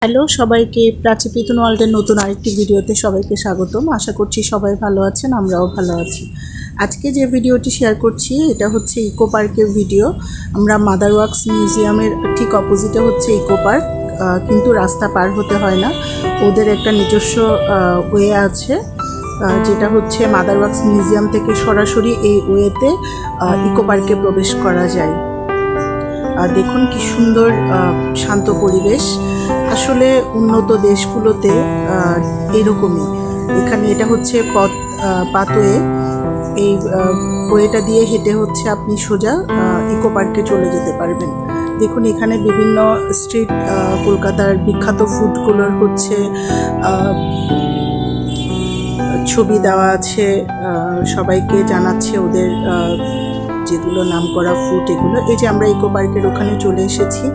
Hello সবাইকে, প্রাচী পিতুন ওয়ার্ল্ডের নতুন আরেকটি ভিডিওতে সবাইকে স্বাগতম। আশা করছি সবাই ভালো আছেন, আমরাও ভালো আছি। আজকে যে ভিডিওটি শেয়ার করছি এটা হচ্ছে ইকো পার্কের ভিডিও। আমরা মাদার ওয়ার্কস মিউজিয়ামের ঠিক অপোজিটে হচ্ছে ইকো পার্ক, কিন্তু রাস্তা পার হতে হয় না, ওদের একটা নিজস্ব ওয়ে আছে, যেটা হচ্ছে মাদার ওয়ার্কস মিউজিয়াম থেকে সরাসরি এই ওয়েতে ইকো পার্কে প্রবেশ করা যায়। দেখুন কি সুন্দর শান্ত পরিবেশ। আসলে উন্নত দেশগুলোতে এরকমই, এখানে এটা হচ্ছে পাথওয়ে, এই ওয়েটা দিয়ে হেঁটে হচ্ছে আপনি সোজা ইকো পার্কে চলে যেতে পারবেন। দেখুন এখানে বিভিন্ন স্ট্রিট, কলকাতার বিখ্যাত ফুডগুলোর হচ্ছে ছবি দেওয়া আছে, সবাইকে জানাচ্ছে ওদের যেগুলো নাম করা ফুড, এগুলো। এই যে আমরা ইকো পার্কের ওখানে চলে এসেছি।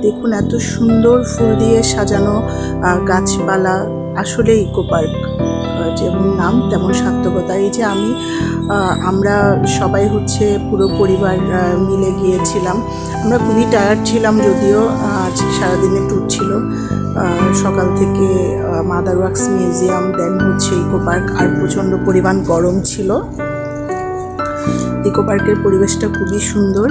দেখুন এত সুন্দর ফুল দিয়ে সাজানো গাছপালা। আসলে ইকো পার্ক যেমন নাম তেমন সার্থকতা। এই যে আমরা সবাই হচ্ছে পুরো পরিবার মিলে গিয়েছিলাম। আমরা খুবই টায়ার্ড ছিলাম, যদিও আজ সারাদিনের ট্যুর ছিল। সকাল থেকে মাদার ওয়ার্কস মিউজিয়াম, দেন হচ্ছে ইকো পার্ক, আর প্রচণ্ড পরিমাণ গরম ছিল। ইকো পার্কের পরিবেশটা খুবই সুন্দর।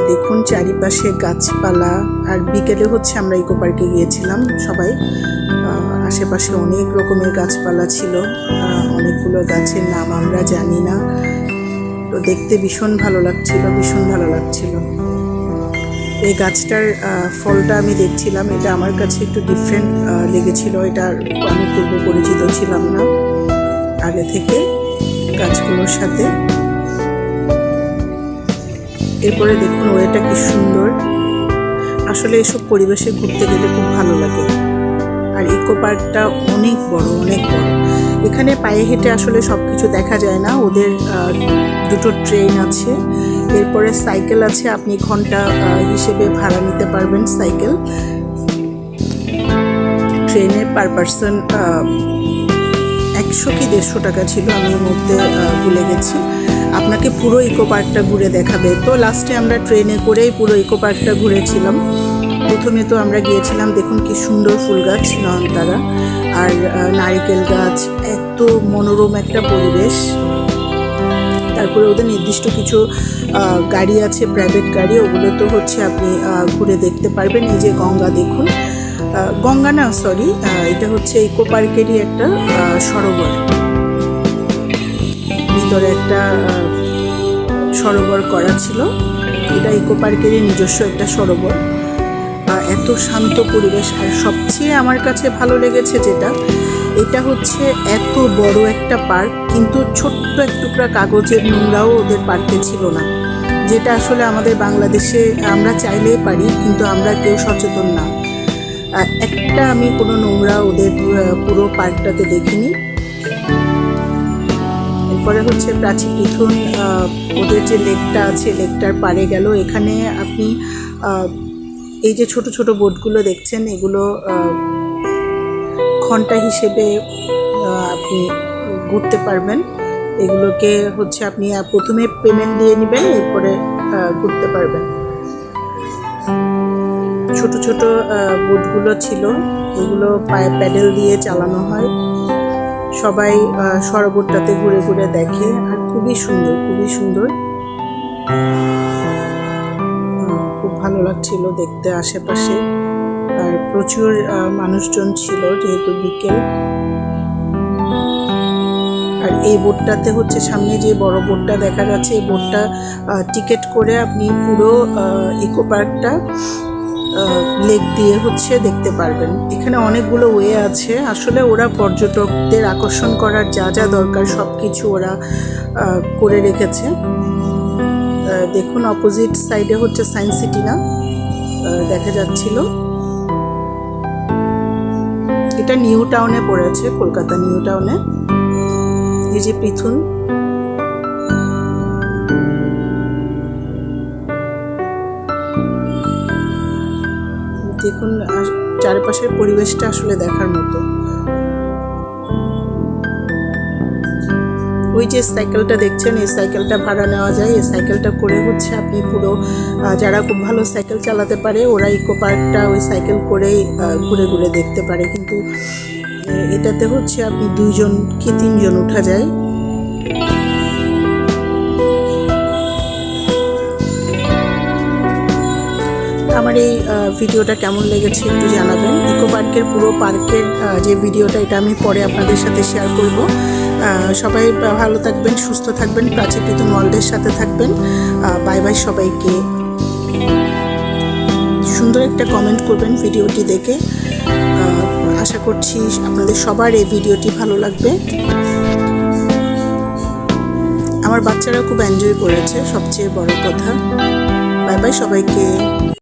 দেখুন চারিপাশে গাছপালা। আর বিকেলে হচ্ছে আমরা ইকো পার্কে গিয়েছিলাম সবাই। আশেপাশে অনেক রকমের গাছপালা ছিল, অনেকগুলো গাছের নাম আমরা জানি না, তো দেখতে ভীষণ ভালো লাগছিল, ভীষণ ভালো লাগছিল। এই গাছটার ফলটা আমি দেখছিলাম, এটা আমার কাছে একটু ডিফারেন্ট লেগেছিল। এটা আমি পূর্ব পরিচিত ছিলাম না আগে থেকে গাছগুলোর সাথে। এরপরে দেখুন ওয়েটা কি সুন্দর। আসলে এসব পরিবেশে ঘুরতে গেলে খুব ভালো লাগে। আর ইকো পার্কটা অনেক বড়, অনেক বড়। এখানে পায়ে হেঁটে আসলে সব কিছু দেখা যায় না। ওদের দুটো ট্রেন আছে, এরপরে সাইকেল আছে, আপনি ঘন্টা হিসেবে ভাড়া নিতে পারবেন সাইকেল। ট্রেনের পার পারসন 100 কি 150 টাকা ছিল, আমি এর মধ্যে ভুলে গেছি। আপনাকে পুরো ইকো পার্কটা ঘুরে দেখাবে। তো লাস্টে আমরা ট্রেনে করেই পুরো ইকো পার্কটা ঘুরেছিলাম। প্রথমে তো আমরা গিয়েছিলাম, দেখুন কি সুন্দর ফুল গাছ, নয়নতারা আর নারিকেল গাছ, এত মনোরম একটা পরিবেশ। তারপরে ওদের নির্দিষ্ট কিছু গাড়ি আছে, প্রাইভেট গাড়ি, ওগুলো তো হচ্ছে আপনি ঘুরে দেখতে পারবেন। এই যে গঙ্গা, দেখুন গঙ্গা না, সরি, এটা হচ্ছে ইকো পার্কেরই একটা সরোবর। ভিতরে একটা সরোবর করা ছিল, এটা ইকো পার্কেরই নিজস্ব একটা সরোবর। এত শান্ত পরিবেশ। আর সবচেয়ে আমার কাছে ভালো লেগেছে যেটা, এটা হচ্ছে এত বড় একটা পার্ক, কিন্তু ছোট্ট এক টুকরা কাগজের নোংরাও ওদের পার্কে ছিল না, যেটা আসলে আমাদের বাংলাদেশে আমরা চাইলেই পারি, কিন্তু আমরা কেউ সচেতন না। একটা আমি কোনো নোংরা ওদের পুরো পার্কটাতে দেখিনি। এরপরে হচ্ছে প্রাচী পিথুন, ওদের যে লেকটা আছে, লেকটার পাড়ে গেল। এখানে আপনি এই যে ছোট ছোট বোটগুলো দেখছেন, এগুলো ঘন্টা হিসেবে আপনি ঘুরতে পারবেন। এগুলোকে হচ্ছে আপনি প্রথমে পেমেন্ট দিয়ে নেবেন, এরপরে ঘুরতে পারবেন। ছোট ছোট বোটগুলো ছিল, এগুলো পায়ে প্যাডেল দিয়ে চালানো হয়। সবাই সরোবরটাতে ঘুরে ঘুরে দেখে, আর খুবই সুন্দর, খুবই সুন্দর। খুব ভালো লাগছিল দেখতে আশেপাশে। আর প্রচুর মানুষজন ছিল, যেহেতু বিকেল। আর এই বোটটাতে হচ্ছে সামনে যে বড় বোটটা দেখা যাচ্ছে, এই বোটটা টিকিট করে আপনি পুরো ইকো পার্কটা লেক দিয়ে হচ্ছে দেখতে পারবেন। এখানে অনেকগুলো ওয়ে আছে। আসলে ওরা পর্যটকদের আকর্ষণ করার যা যা দরকার সব কিছু ওরা করে রেখেছে। দেখুন অপোজিট সাইডে হচ্ছে সায়েন্স সিটি না দেখা যাচ্ছিল। এটা নিউ টাউনে পড়েছে, কলকাতা নিউ টাউনে। এই যে পিথুন, দেখুন চারপাশের পরিবেশটা আসলে দেখার মতো। ওই যে সাইকেলটা দেখছেন, এই সাইকেলটা ভাড়া নেওয়া যায়। এই সাইকেলটা করে হচ্ছে আপনি পুরো যারা খুব ভালো সাইকেল চালাতে পারে ওরা ইকো পার্কটা ওই সাইকেল করেই ঘুরে ঘুরে দেখতে পারে। কিন্তু এটাতে হচ্ছে আপনি 2জন কি 3জন উঠা যায়। আমার এই ভিডিওটা কেমন লেগেছে একটু জানাবেন। ইকো পার্কের পুরো পার্কের যে ভিডিওটা এটা আমি পরে আপনাদের সাথে শেয়ার করব। সবাই ভালো থাকবেন, সুস্থ থাকবেন, প্রাচী পিতুন ওয়ার্ল্ডের সাথে থাকবেন। বাই বাই সবাইকে। সুন্দর একটা কমেন্ট করবেন ভিডিওটি দেখে। আশা করছি আপনাদের সবার এই ভিডিওটি ভালো লাগবে। আমার বাচ্চারা খুব এনজয় করেছে, সবচেয়ে বড় কথা। বাই বাই সবাইকে।